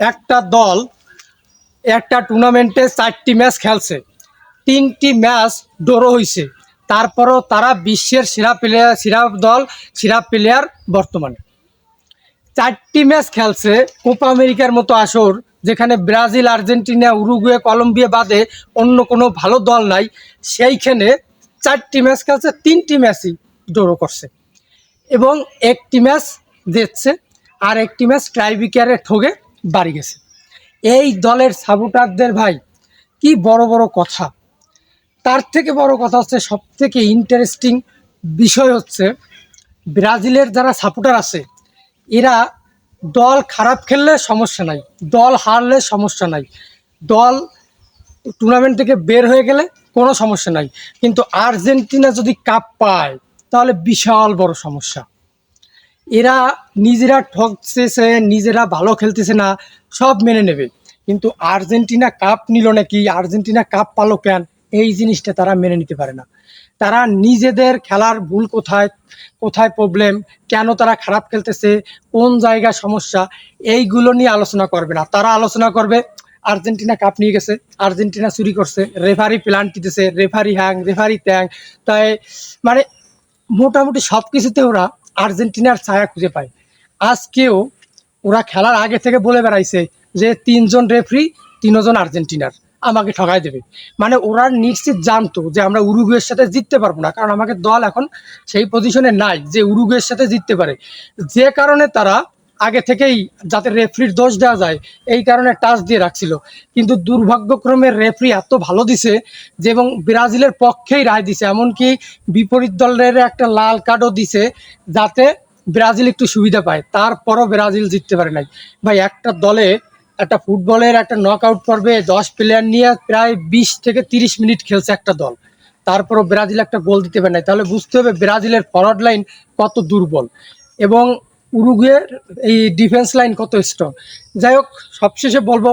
একটা দল একটা টুর্নামেন্টে 4টি ম্যাচ খেলছে, 3টি ম্যাচ ড্র হয়েছে, তারপরও তারা বিশ্বের সেরা প্লেয়ার বর্তমানে। 4টি ম্যাচ খেলছে কোপা আমেরিকার মতো আসর, যেখানে ব্রাজিল, আর্জেন্টিনা, উরুগুয়ে, কলম্বিয়া বাদে অন্য কোনো ভালো দল নাই। সেইখানে 4টি ম্যাচ খেলছে, 3টি ম্যাচই ড্র করছে এবং একটি ম্যাচ জিতছে আর একটি ম্যাচ টাইব্রেকারে ঠকে বাড়ি গেছে। এই দলের সাপোর্টারদের ভাই কি বড় বড় কথা। তার থেকে বড় কথা হচ্ছে, সব থেকে ইন্টারেস্টিং বিষয় হচ্ছে, ব্রাজিলের যারা সাপোর্টার আছে এরা দল খারাপ খেললে সমস্যা নাই, দল হারলে সমস্যা নাই, দল টুর্নামেন্ট থেকে বের হয়ে গেলে কোনো সমস্যা নাই, কিন্তু আর্জেন্টিনা যদি কাপ পায় তাহলে বিশাল বড় সমস্যা। এরা নিজেরা ঠকতেছে, নিজেরা ভালো খেলতেছে না, সব মেনে নেবে, কিন্তু আর্জেন্টিনা কাপ নিল নাকি, আর্জেন্টিনা কাপ পালো কেন, এই জিনিসটা তারা মেনে নিতে পারে না। তারা নিজেদের খেলার ভুল কোথায়, কোথায় প্রবলেম, কেন তারা খারাপ খেলতেছে, কোন জায়গায় সমস্যা, এইগুলো নিয়ে আলোচনা করবে না। তারা আলোচনা করবে আর্জেন্টিনা কাপ নিয়ে গেছে, আর্জেন্টিনা চুরি করছে, রেফারি প্ল্যান দিতেছে, রেফারি হ্যাং, রেফারি ত্যাং। তাই মানে মোটামুটি সব কিছুতে ওরা আর্জেন্টিনার ছায়া খুঁজে পায়। আজকেও ওরা খেলার আগে থেকে বলে বেড়াইছে যে 3জন রেফারি 3জন আর্জেন্টিনার, আমাকে ঠকাই দেবে। মানে ওরা নিশ্চিত জানতো যে আমরা উরুগুয়ের সাথে জিততে পারবো না, কারণ আমাদের দল এখন সেই পজিশনে নাই যে উরুগুয়ের সাথে জিততে পারে। যে কারণে তারা আগে থেকেই, যাতে রেফারির দোষ দেওয়া যায়, এই কারণে টাচ দিয়ে রাখছিল। কিন্তু দুর্ভাগ্যক্রমে রেফারি এত ভালো দিছে যে, এবং ব্রাজিলের পক্ষেই রায় দিছে, এমনকি বিপরীত দলের একটা লাল কার্ডও দিছে যাতে ব্রাজিল একটু সুবিধা পায়। তারপরও ব্রাজিল জিততে পারে নাই। ভাই, একটা দলে, একটা ফুটবলের একটা নকআউট পর্বে 10 প্লেয়ার নিয়ে প্রায় 20 থেকে 30 মিনিট খেলছে একটা দল, তারপরও ব্রাজিল একটা গোল দিতে পারে নাই। তাহলে বুঝতে হবে ব্রাজিলের ফরওয়ার্ড লাইন কত দুর্বল এবং উরুগুয়ের এই ডিফেন্স লাইন কত স্ট্রং। যাই হোক, সবশেষে বলবো,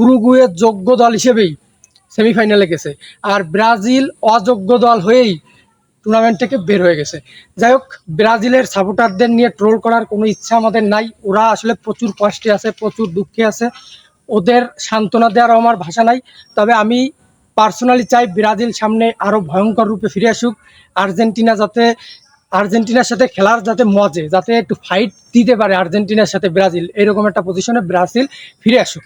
উরুগুয়ের যোগ্য দল হিসেবেই সেমিফাইনালে গেছে, আর ব্রাজিল অযোগ্য দল হয়েই টুর্নামেন্ট থেকে বের হয়ে গেছে। যাই হোক, ব্রাজিলের সাপোর্টারদের নিয়ে ট্রোল করার কোনো ইচ্ছা আমাদের নাই। ওরা আসলে প্রচুর কষ্টে আছে, প্রচুর দুঃখে আছে, ওদের সান্ত্বনা দেওয়ার আমার ভাষা নাই। তবে আমি পার্সোনালি চাই ব্রাজিল সামনে আরও ভয়ঙ্কর রূপে ফিরে আসুক। আর্জেন্টিনার সাথে খেলার যাতে মজে, যাতে একটু ফাইট দিতে পারে আর্জেন্টিনার সাথে ব্রাজিল, এরকম একটা পজিশনে ব্রাজিল ফিরে আসুক।